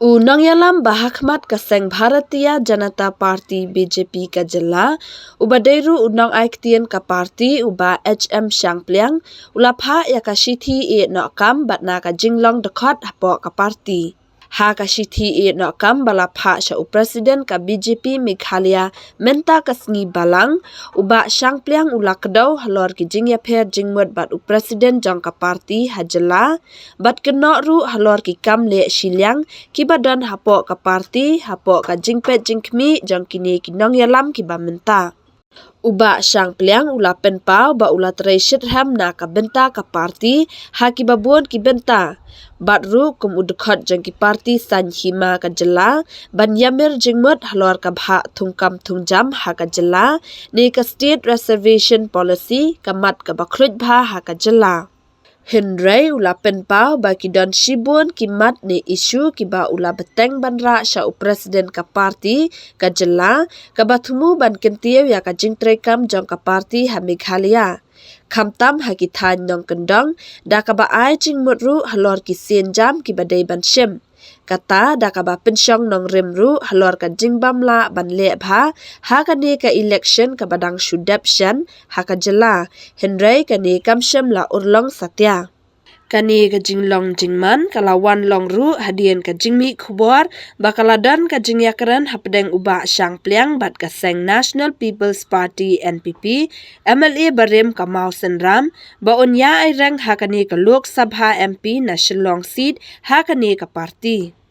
Unang yalam bahakmat kaseng Bharatiya Janata Party BJP ka jala ubadeiru unang aiktien ka party Bah HM Shangpliang ulapha ya ka shithi Iehnoh kam batna ka jinglong dekot hapo ka party. Haka shithi Iehnoh kam balapha sya presiden ka BJP Meghalaya menta kasngi balang Bah Shangpliang ula kdew halor ki jingya pher jingmut bat presiden jong ka party hajala bat keno ru halor ki kam lehshiliang ki badan hapo ka party hapo ka jingpet jingkmi jong kini kinong yalam ki ba menta. Bah Shangpliang ula penpau ba ula tereshit ham na ka benta ka party haki babon ki benta. Bat ru kum udekot jeng ki party san hima ka jela ban yamir jingmut halor ka bha thungkam thungjam ha ka jela ni ka state reservation policy kamat ka bakrut bha ha ka jela. Henry ula penpau ba ki don shibun ki mat ni isu ki ba ula beteng banra sya presiden ka party ka jela ka bathumu ban kentiew ya ka jingtrekam jong ka party ha Meghalaya. Kamtam ha ki than nong kendong da ka ba ai jingmut ru halor ki sen jam ki badai ban shim. Kata da ka ba pensyong nong rimru halor ka jingbam la ban le bha ha ka ne ka election ka badang shudap shan ha ka jela Henry ka ne kam shim la urlong satya. Kani ka jinglong jingman kalawan long ru hadien ka jingmi khubor bakaladan ka jingyakran hapdeng Bah Shangpliang bat ka seng National People's Party NPP MLA barem ka mau senram ba unya ai rang hakani ka Lok Sabha MP na Shillong seat hakani ka party.